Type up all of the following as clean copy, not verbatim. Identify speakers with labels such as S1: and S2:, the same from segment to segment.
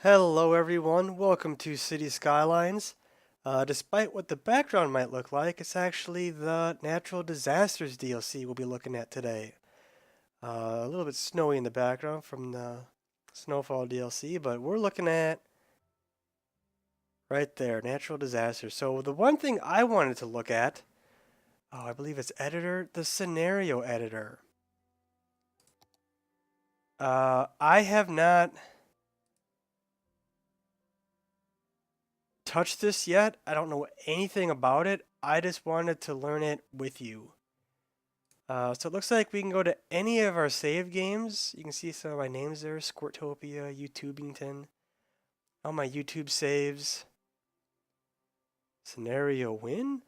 S1: Hello everyone, welcome to City Skylines. Despite what the background might look like, it's actually the Natural Disasters DLC we'll be looking at today. A little bit snowy in the background from the Snowfall DLC, but we're looking at right there, Natural Disasters. So the one thing I wanted to look at, I believe it's editor, the scenario editor. I have not touched this yet. I don't know anything about it. I just wanted to learn it with you. So it looks like we can go to any of our save games. You can see some of my names there, Squirtopia, YouTubington, all my YouTube saves. Scenario win.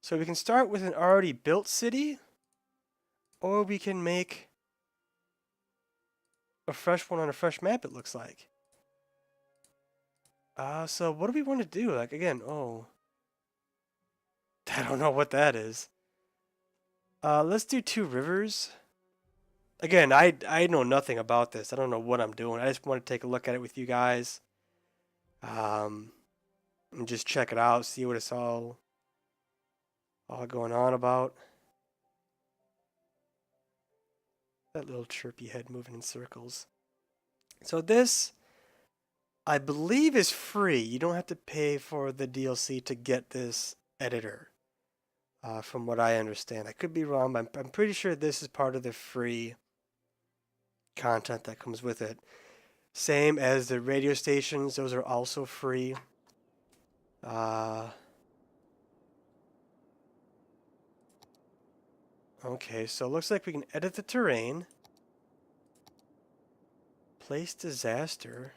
S1: So we can start with an already built city, or we can make a fresh one on a fresh map, it looks like. So what do we want to do? Like, again, I don't know what that is. Let's do 2 rivers. Again, I know nothing about this. I don't know what I'm doing. I just want to take a look at it with you guys. And just check it out, see what it's all going on about. That little chirpy head moving in circles. So this, I believe, is free. You don't have to pay for the DLC to get this editor, from what I understand. I could be wrong, but I'm pretty sure this is part of the free content that comes with it. Same as the radio stations, those are also free. Okay, so it looks like we can edit the terrain. Place disaster.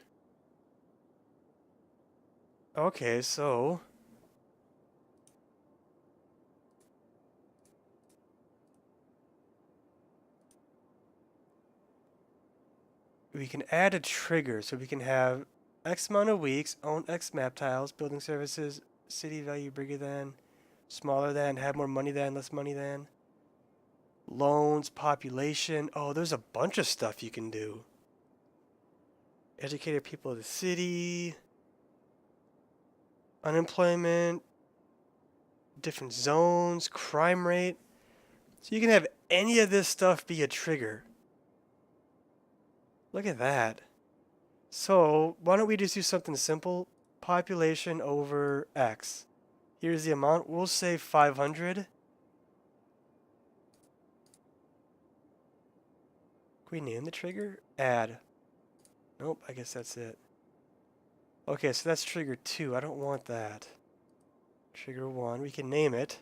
S1: Okay, so we can add a trigger, so we can have X amount of weeks, own X map tiles, building services, city value bigger than, smaller than, have more money than, less money than, loans, population. Oh, there's a bunch of stuff you can do. Educated people of the city, unemployment, different zones, crime rate. So you can have any of this stuff be a trigger. Look at that. So why don't we just do something simple? Population over X. Here's the amount. We'll say 500. Can we name the trigger? Add. Nope, I guess that's it. Okay, so that's trigger 2. I don't want that. Trigger 1. We can name it.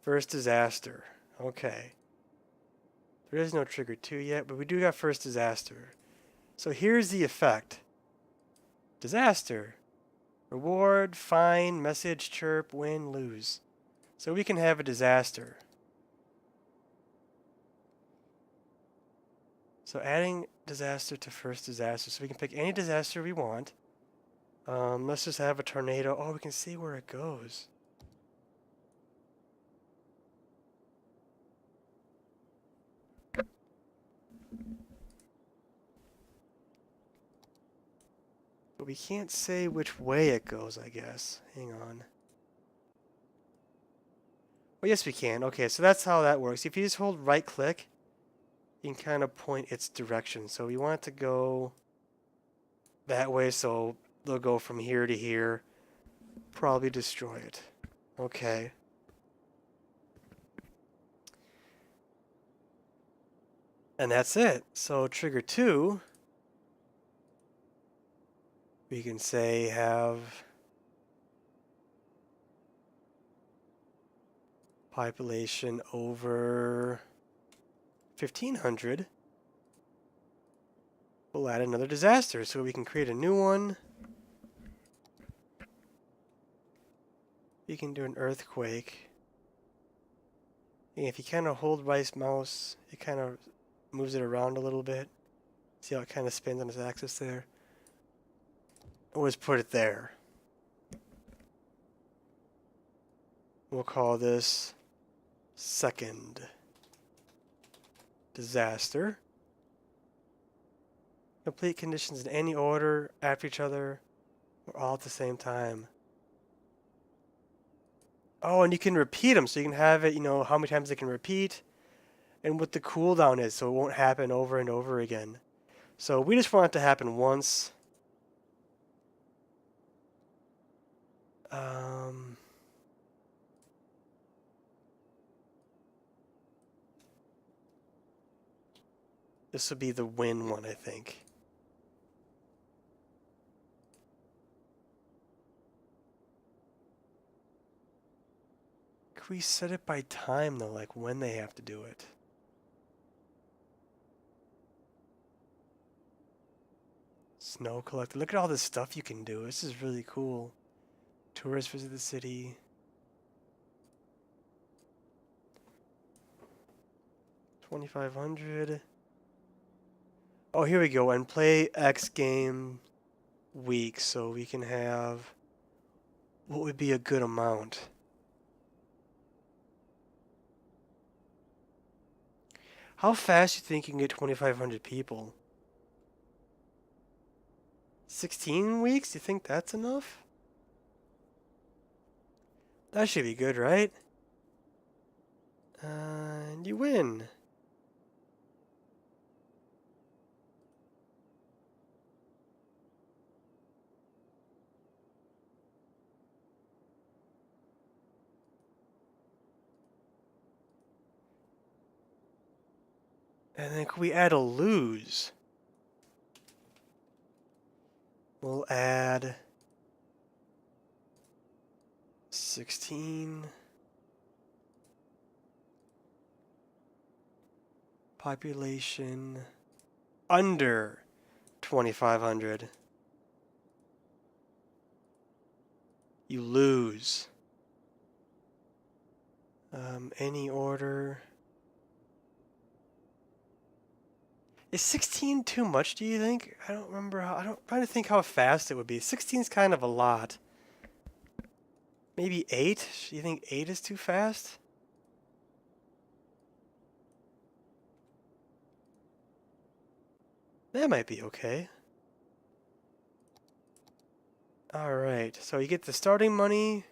S1: First disaster. Okay. There is no trigger 2 yet, but we do got first disaster. So here's the effect. Disaster. Reward, fine, message, chirp, win, lose. So we can have a disaster. So adding disaster to first disaster. So we can pick any disaster we want. Let's just have a tornado. Oh, we can see where it goes. But we can't say which way it goes, I guess. Hang on. Oh, yes, we can. Okay, so that's how that works. If you just hold right click, you can kind of point its direction. So we want it to go that way, so they'll go from here to here. Probably destroy it. Okay. And that's it. So trigger 2, we can say have population over 1500. We'll add another disaster, so we can create a new one. We can do an earthquake. And if you kind of hold right mouse, it kind of moves it around a little bit. See how it kind of spins on its axis there? We'll just put it there. We'll call this second. disaster. Complete conditions in any order after each other or all at the same time. Oh, and you can repeat them, so you can have it, you know, how many times it can repeat and what the cooldown is, so it won't happen over and over again. So we just want it to happen once. Um, this will be the win one, I think. Could we set it by time, though, like when they have to do it? Snow collector. Look at all this stuff you can do. This is really cool. Tourists visit the city. $2,500. Oh, here we go. And play X game week, so we can have what would be a good amount. How fast do you think you can get 2,500 people? 16 weeks? Do you think that's enough? That should be good, right? And you win. And then could we add a lose? We'll add 16. Population under 2,500. You lose. Any order. Is 16 too much, do you think? I don't remember how, I'm trying to think how fast it would be. 16 is kind of a lot. Maybe 8? Do you think 8 is too fast? That might be okay. Alright, so you get the starting money.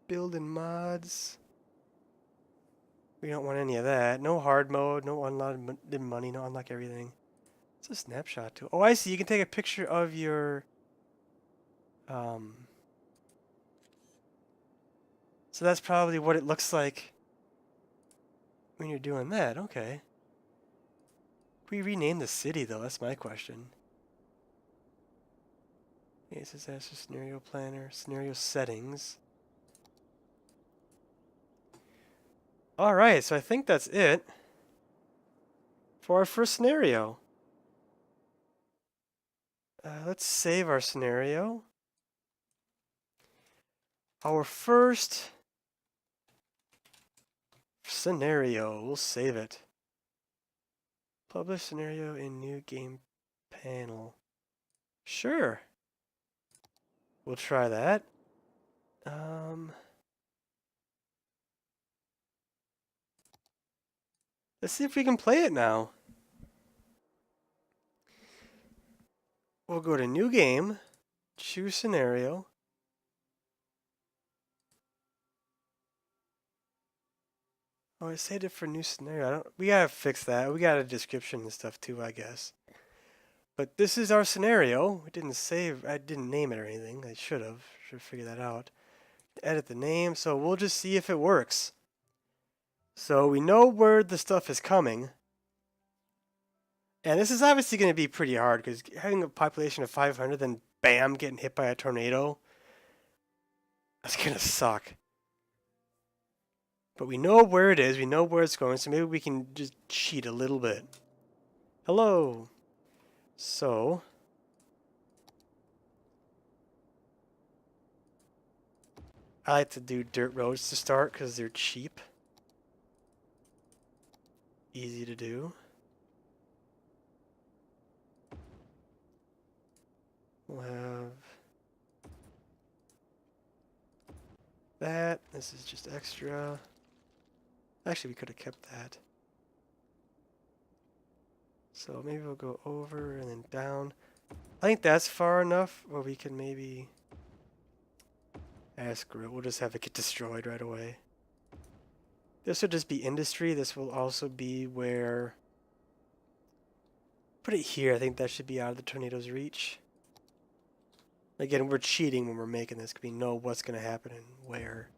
S1: Building mods. We don't want any of that. No hard mode, no unlocked money, no unlock everything. It's a snapshot too. Oh, I see. You can take a picture of your... So that's probably what it looks like when you're doing that. Okay. We rename the city, though. That's my question. Okay, disaster scenario planner, scenario settings. All right, so I think that's it for our first scenario. Let's save our scenario. Our first scenario, we'll save it. Publish scenario in new game panel. Sure. We'll try that. Let's see if we can play it now. We'll go to new game, choose scenario. Oh, I saved it for new scenario. We gotta fix that. We got a description and stuff too, I guess. But this is our scenario. I didn't name it or anything. I should have figured that out. Edit the name, so we'll just see if it works. So we know where the stuff is coming. And this is obviously going to be pretty hard because having a population of 500, then bam, getting hit by a tornado, that's going to suck. But we know where it is, we know where it's going, so maybe we can just cheat a little bit. Hello. So, I like to do dirt roads to start because they're cheap. Easy to do. We'll have that. This is just extra. Actually, we could have kept that. So maybe we'll go over and then down. I think that's far enough where we can maybe... screw it. We'll just have it get destroyed right away. This will just be industry. This will also be where... Put it here. I think that should be out of the tornado's reach. Again, we're cheating when we're making this because we know what's going to happen and where.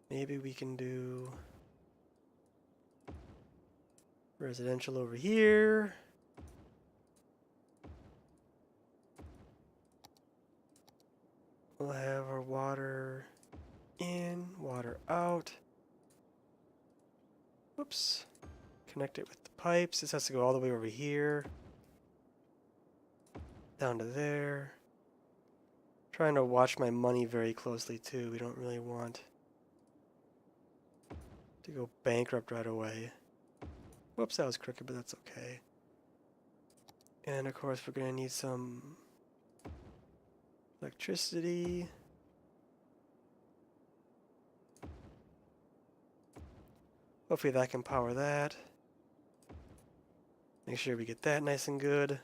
S1: Maybe we can do residential over here. We'll have our water in, water out. Whoops. Connect it with the pipes. This has to go all the way over here. Down to there. Trying to watch my money very closely too. We don't really want to go bankrupt right away. Whoops, that was crooked, but that's okay. And of course, we're going to need some electricity. Hopefully that can power that. Make sure we get that nice and good.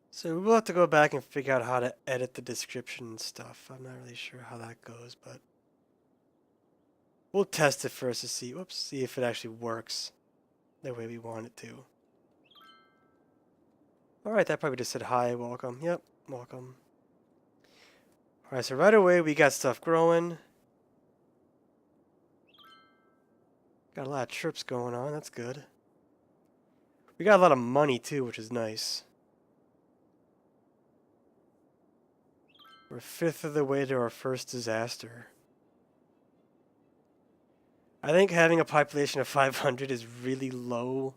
S1: So we'll have to go back and figure out how to edit the description and stuff. I'm not really sure how that goes, but we'll test it first to see, see if it actually works the way we want it to. Alright, that probably just said hi, welcome. Yep, welcome. Alright, so right away we got stuff growing. Got a lot of trips going on, that's good. We got a lot of money too, which is nice. We're a fifth of the way to our first disaster. I think having a population of 500 is really low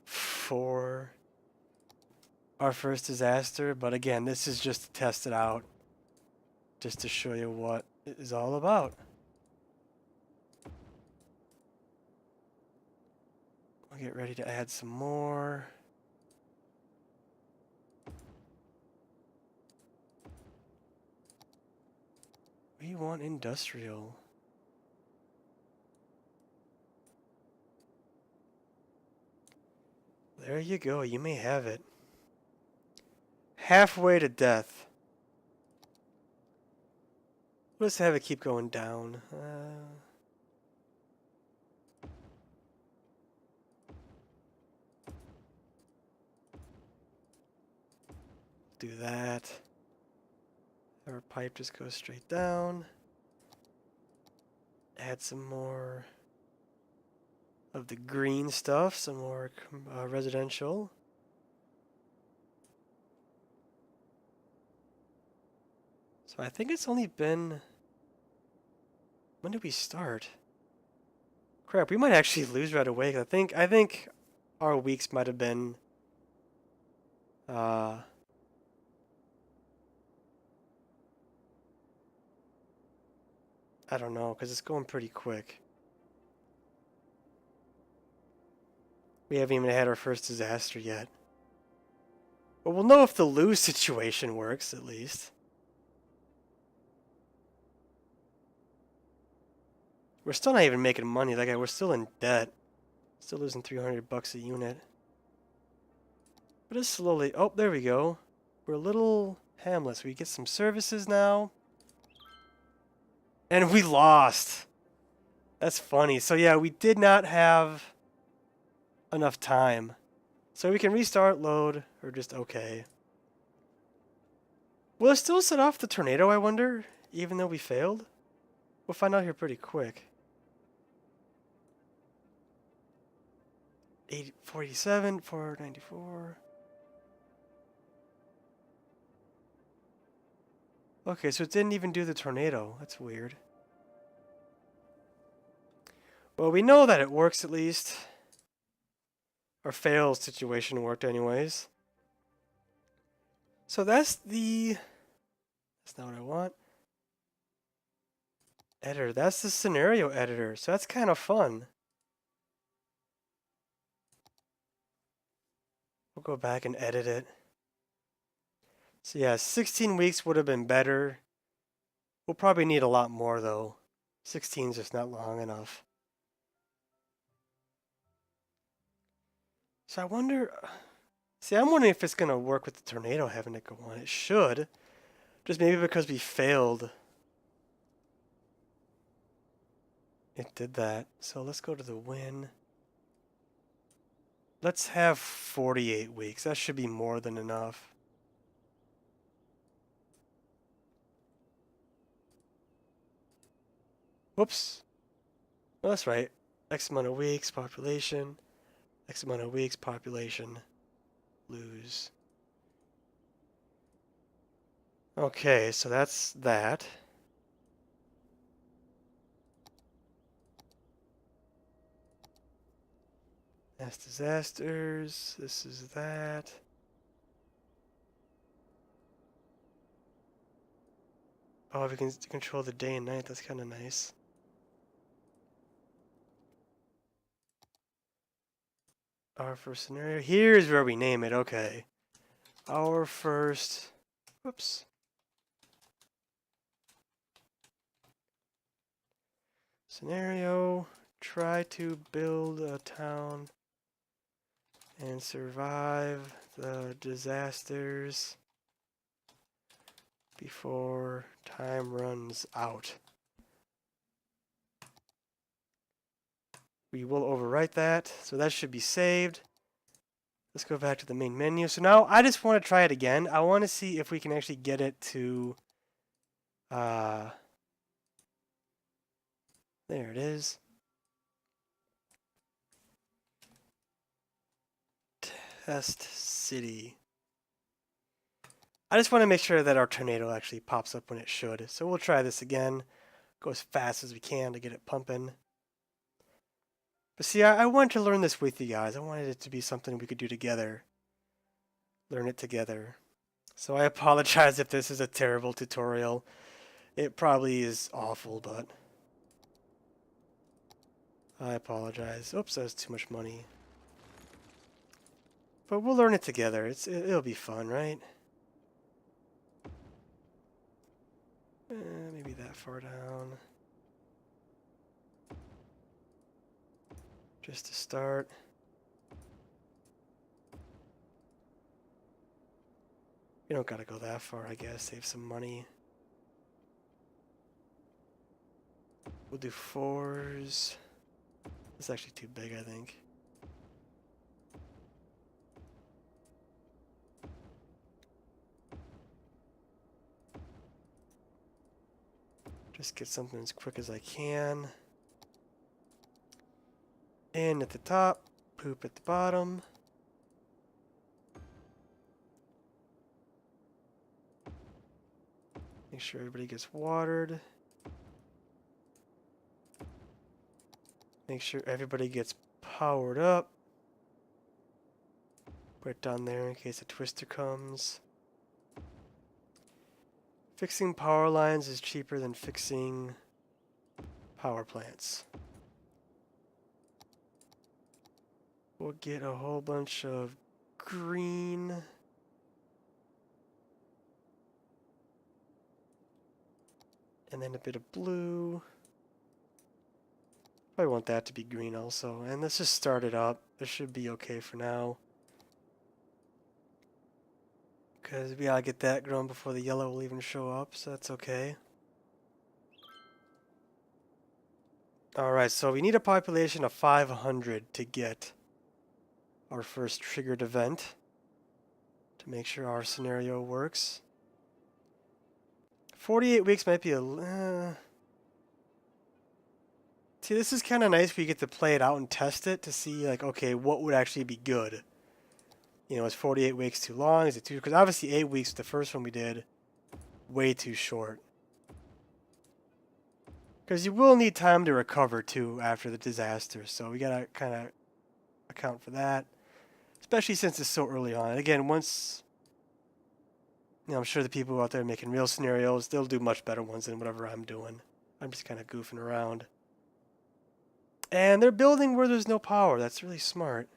S1: for our first disaster, but again, this is just to test it out, just to show you what it is all about. I'll get ready to add some more. We want industrial. There you go, you may have it. Halfway to death. Let's have it keep going down. Do that. Our pipe just goes straight down. Add some more of the green stuff, some more residential. So I think it's only been... When did we start? Crap, we might actually lose right away. 'Cause I think our weeks might have been... I don't know, because it's going pretty quick. We haven't even had our first disaster yet. But we'll know if the lose situation works, at least. We're still not even making money. Like, we're still in debt. Still losing $300 a unit. But it's slowly... Oh, there we go. We're a little hamlets. We get some services now. And we lost. That's funny. So yeah, we did not have enough time. So we can restart, load, or just okay. Will it still set off the tornado, I wonder? Even though we failed? We'll find out here pretty quick. 487, 494. Okay, so it didn't even do the tornado. That's weird. Well, we know that it works at least. Our fail situation worked anyways. So that's not what I want. Editor, that's the scenario editor. So that's kind of fun. We'll go back and edit it. So yeah, 16 weeks would have been better. We'll probably need a lot more though. 16 is just not long enough. So I wonder... See, I'm wondering if it's going to work with the tornado having to go on. It should. Just maybe because we failed. It did that. So let's go to the win. Let's have 48 weeks. That should be more than enough. Whoops. Well, that's right. X amount of weeks, population. X amount of weeks, population. Lose. Okay, so that's that. Mass disasters. This is that. Oh, we can control the day and night. That's kind of nice. Our first scenario. Here's where we name it. Okay. Our first. Whoops. Scenario. Try to build a town and survive the disasters before time runs out. We will overwrite that, so that should be saved. Let's go back to the main menu. So now I just want to try it again. I want to see if we can actually get it to... there it is. Test city. I just want to make sure that our tornado actually pops up when it should. So we'll try this again. Go as fast as we can to get it pumping. But see, I wanted to learn this with you guys. I wanted it to be something we could do together. Learn it together. So I apologize if this is a terrible tutorial. It probably is awful, but I apologize. Oops, that was too much money. But we'll learn it together. It'll be fun, right? Maybe that far down. Just to start. You don't gotta go that far, I guess. Save some money. We'll do 4s. That's actually too big, I think. Just get something as quick as I can. In at the top, poop at the bottom. Make sure everybody gets watered. Make sure everybody gets powered up. Put it down there in case a twister comes. Fixing power lines is cheaper than fixing power plants. We'll get a whole bunch of green. And then a bit of blue. Probably want that to be green also. And let's just start it up. This should be okay for now. Because we gotta get that grown before the yellow will even show up, so that's okay. Alright, so we need a population of 500 to get our first triggered event. To make sure our scenario works. 48 weeks might be a... See, this is kind of nice where you get to play it out and test it to see, like, okay, what would actually be good? You know, is 48 weeks too long? Is it too... Because obviously 8 weeks, the first one we did, way too short. Because you will need time to recover, too, after the disaster. So we got to kind of account for that. Especially since it's so early on. And again, once... You know, I'm sure the people out there making real scenarios, they'll do much better ones than whatever I'm doing. I'm just kind of goofing around. And they're building where there's no power. That's really smart.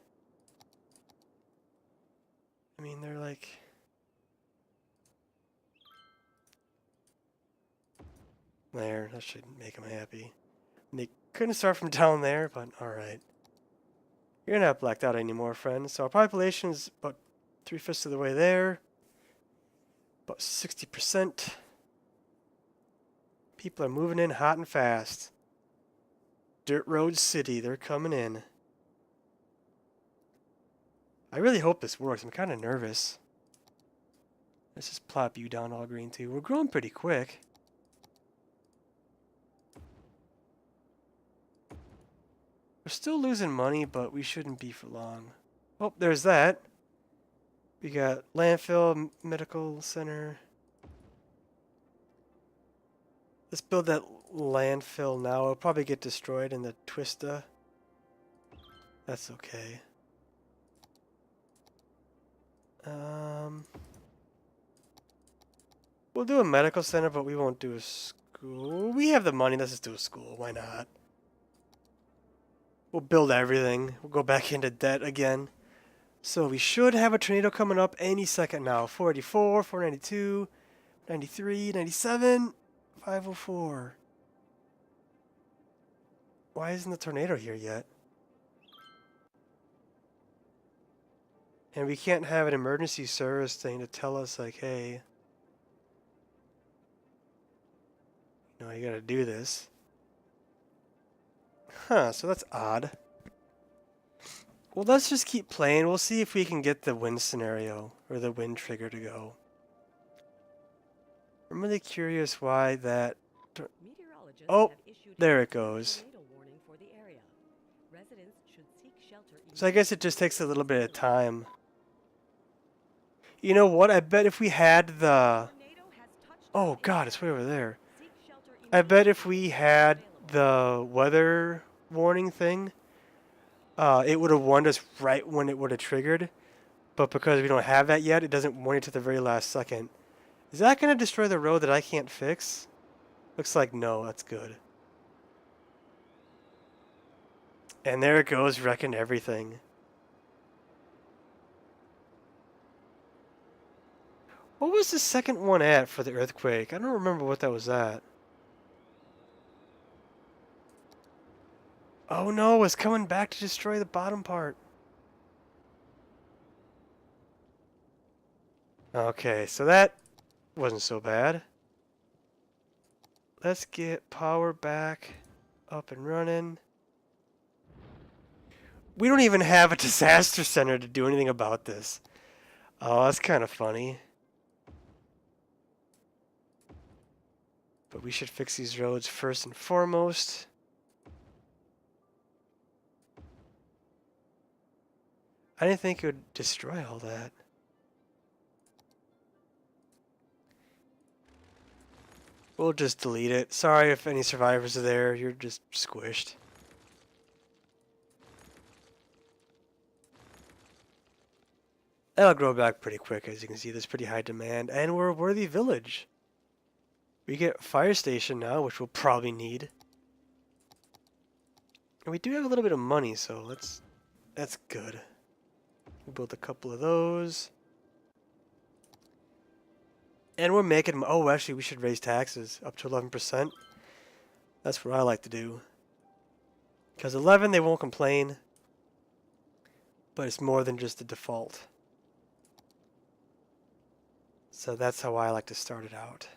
S1: I mean, they're like... There, that should make them happy. And they couldn't start from down there, but alright. You're not blacked out anymore, friend. So our population's about 3/5 of the way there. About 60%. People are moving in hot and fast. Dirt Road City, they're coming in. I really hope this works. I'm kind of nervous. Let's just plop you down all green too. We're growing pretty quick. We're still losing money, but we shouldn't be for long. Oh, there's that. We got landfill, medical center. Let's build that landfill now. It'll probably get destroyed in the Twista. That's okay. We'll do a medical center, but we won't do a school. We have the money. Let's just do a school. Why not? We'll build everything. We'll go back into debt again. So we should have a tornado coming up any second now. 484, 492, 93, 97, 504. Why isn't the tornado here yet? And we can't have an emergency service thing to tell us like, hey, no, you gotta do this. Huh, so that's odd. Well, let's just keep playing. We'll see if we can get the wind scenario, or the wind trigger to go. I'm really curious why that... Oh, there it goes. So I guess it just takes a little bit of time. You know what? I bet if we had the... Oh god, it's way over there. I bet if we had the weather warning thing, it would have warned us right when it would have triggered. But because we don't have that yet, it doesn't warn you to the very last second. Is that going to destroy the road that I can't fix? Looks like no, that's good. And there it goes, wrecking everything. What was the second one at for the earthquake? I don't remember what that was at. Oh no, it's coming back to destroy the bottom part. Okay, so that wasn't so bad. Let's get power back up and running. We don't even have a disaster center to do anything about this. Oh, that's kind of funny. But we should fix these roads first and foremost. I didn't think it would destroy all that. We'll just delete it. Sorry if any survivors are there. You're just squished. That'll grow back pretty quick. As you can see, there's pretty high demand. And we're a worthy village. We get a fire station now, which we'll probably need. And we do have a little bit of money, so that's good. We'll build a couple of those. And we're making... Oh, actually, we should raise taxes up to 11%. That's what I like to do. Because 11, they won't complain. But it's more than just the default. So that's how I like to start it out.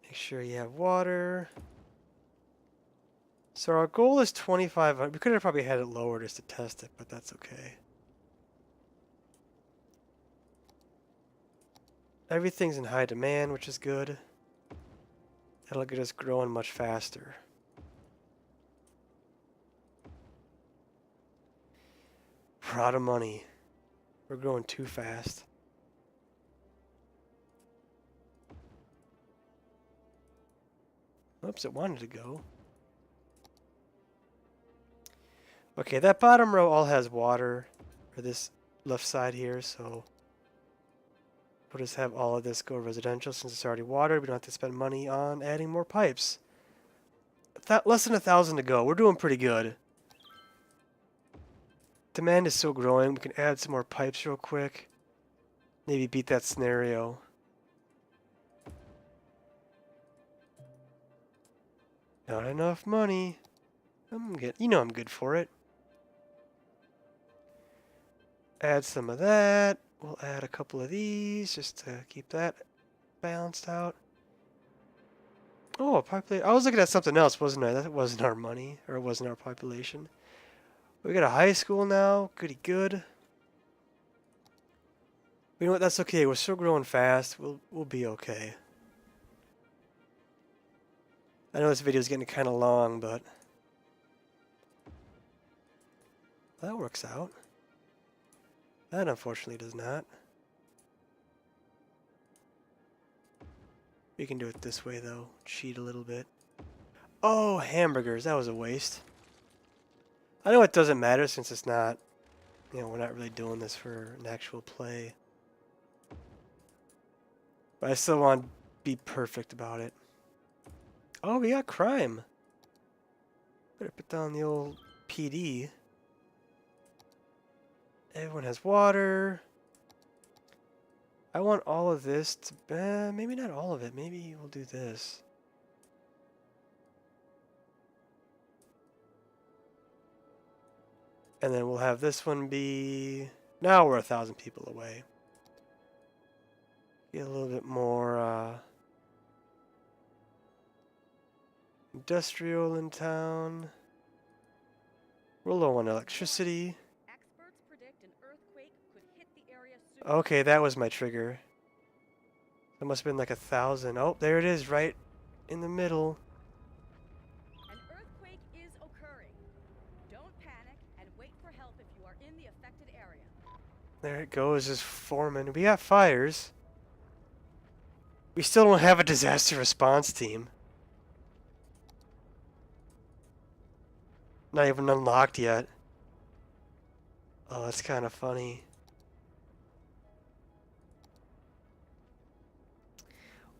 S1: Make sure you have water. So our goal is 2,500. We could have probably had it lower just to test it, but that's okay. Everything's in high demand, which is good. That'll get us growing much faster. We're out of money. We're growing too fast. Oops, it wanted to go. Okay, that bottom row all has water, or this left side here, so we'll just have all of this go residential since it's already watered. We don't have to spend money on adding more pipes. Less than 1,000 to go. We're doing pretty good. Demand is still growing. We can add some more pipes real quick. Maybe beat that scenario. Not enough money. You know I'm good for it. Add some of that. We'll add a couple of these just to keep that balanced out. Oh, population. I was looking at something else, wasn't I? That wasn't our money, or it wasn't our population. We got a high school now. Goody good. You know what? That's okay. We're still growing fast. We'll be okay. I know this video is getting kind of long, but that works out. That unfortunately does not. We can do it this way though. Cheat a little bit. Oh, hamburgers. That was a waste. I know it doesn't matter since it's not, you know, we're not really doing this for an actual play. But I still want to be perfect about it. Oh, we got crime. Better put down the old PD. Everyone has water. I want all of this to... maybe not all of it. Maybe we'll do this. And then we'll have this one be... Now we're 1,000 people away. Get a little bit more industrial in town. We're low on electricity.
S2: Experts predict an earthquake could hit the area soon.
S1: Okay, that was my trigger. That must have been like 1,000. Oh, there it is, right in the middle.
S2: An earthquake is occurring. Don't panic and wait for help if you are in the affected area.
S1: There it goes, just forming. We got fires. We still don't have a disaster response team. Not even unlocked yet. Oh, that's kind of funny.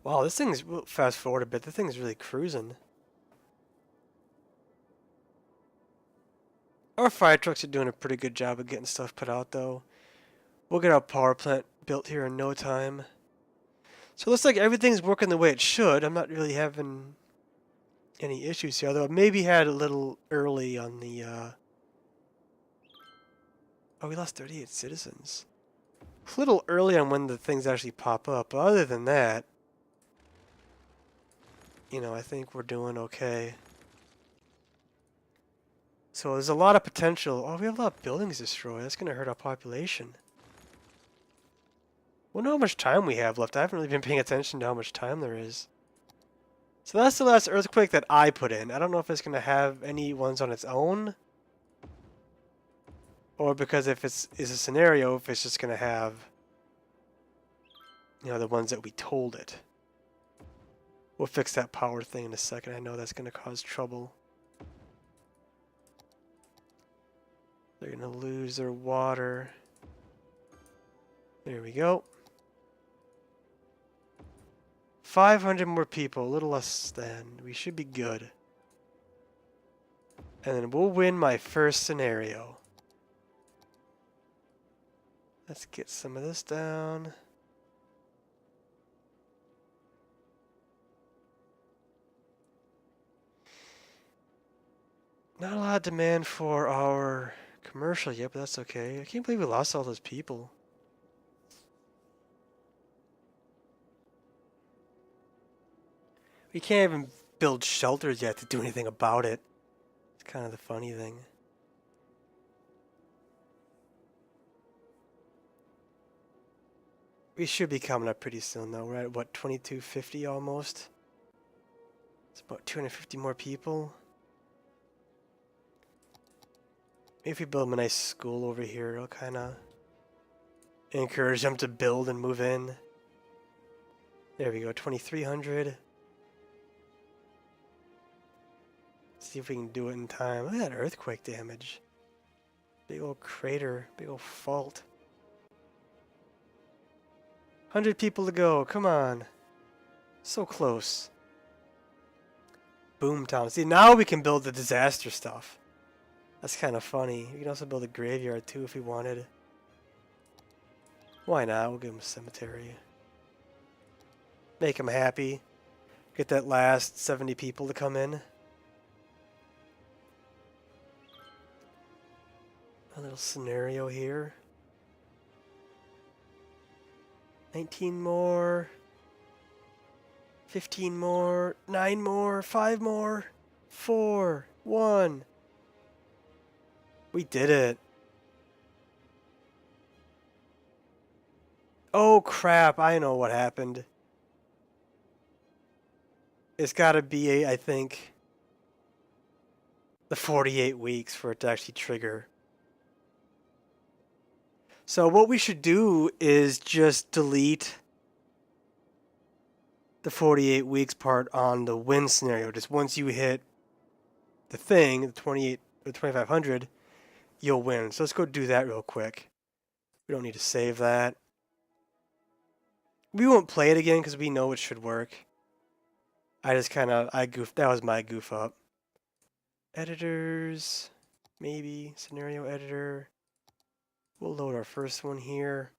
S1: Wow, this thing's... We'll fast forward a bit. This thing's really cruising. Our fire trucks are doing a pretty good job of getting stuff put out, though. We'll get our power plant built here in no time. So it looks like everything's working the way it should. I'm not really having any issues here, although I maybe had a little early on the... Oh, we lost 38 citizens. A little early on when the things actually pop up. But other than that, you know, I think we're doing okay. So there's a lot of potential. Oh, we have a lot of buildings destroyed. That's going to hurt our population. I wonder how much time we have left. I haven't really been paying attention to how much time there is. So that's the last earthquake that I put in. I don't know if it's going to have any ones on its own. Or because if it's a scenario, if it's just going to have, you know, the ones that we told it. We'll fix that power thing in a second. I know that's going to cause trouble. They're going to lose their water. There we go. 500 more people, a little less than. We should be good. And then we'll win my first scenario. Let's get some of this down. Not a lot of demand for our commercial yet, but that's okay. I can't believe we lost all those people. We can't even build shelters yet to do anything about it. It's kind of the funny thing. We should be coming up pretty soon though. We're at what, 2250 almost? It's about 250 more people. Maybe if we build them a nice school over here, it'll kind of encourage them to build and move in. There we go, 2300. See if we can do it in time. Look at that earthquake damage. Big old crater, big old fault. 100 people to go, come on. So close. Boomtown. See, now we can build the disaster stuff. That's kind of funny. We can also build a graveyard too if we wanted. Why not? We'll give them a cemetery. Make them happy. Get that last 70 people to come in. A little scenario here. 19 more. 15 more. 9 more. 5 more. 4. 1. We did it. Oh crap, I know what happened. It's gotta be, I think, the 48 weeks for it to actually trigger. So what we should do is just delete the 48 weeks part on the win scenario. Just once you hit the thing, the 28 or 2500, you'll win. So let's go do that real quick. We don't need to save that. We won't play it again because we know it should work. I goofed. That was my goof up. Editors, maybe scenario editor. We'll load our first one here.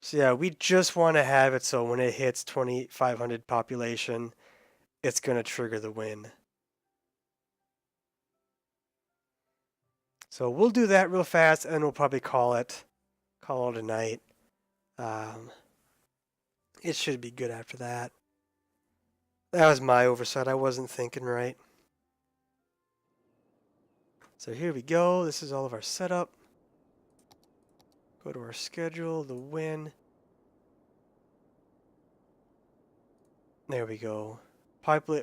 S1: So yeah, we just want to have it so when it hits 2500 population, it's going to trigger the win. So we'll do that real fast and we'll probably call it a night. It should be good after that. That was my oversight. I wasn't thinking right. So here we go. This is all of our setup. Go to our schedule, the win. There we go.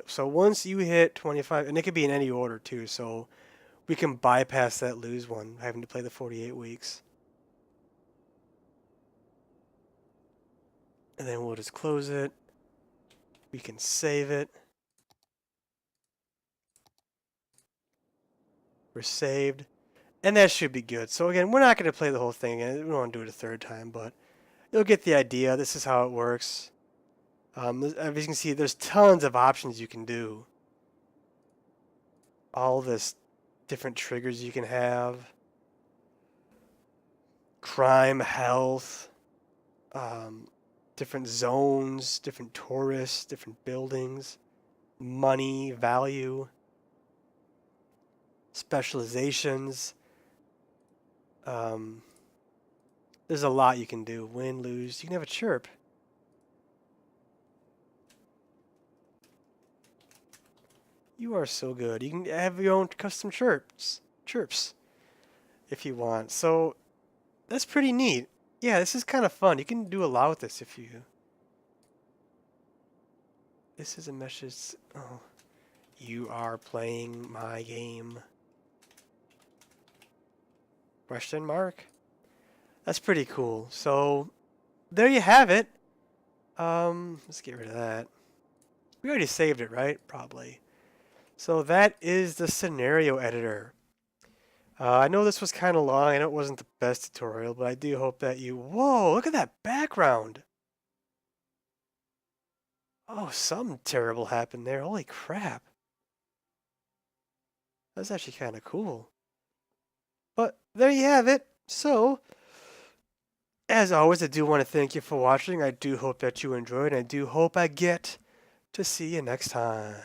S1: So once you hit 25, and it could be in any order too, so we can bypass that lose one, having to play the 48 weeks. And then we'll just close it. We can save it. We're saved. And that should be good. So again, we're not going to play the whole thing again. We don't want to do it a third time, but you'll get the idea. This is how it works. As you can see, there's tons of options you can do. All this different triggers you can have. Crime, health, different zones, different tourists, different buildings, money, value, specializations. There's a lot you can do. Win, lose. You can have a chirp. You are so good. You can have your own custom chirps, if you want. So that's pretty neat. Yeah, this is kind of fun. You can do a lot with this if you. This is a message. Oh, you are playing my game. Question mark. That's pretty cool. So there you have it. Let's get rid of that. We already saved it, right? Probably. So that is the scenario editor. I know this was kind of long. I know it wasn't the best tutorial, but I do hope that you... Whoa, look at that background. Oh, something terrible happened there. Holy crap. That's actually kind of cool. But there you have it. So, as always, I do want to thank you for watching. I do hope that you enjoyed, and I do hope I get to see you next time.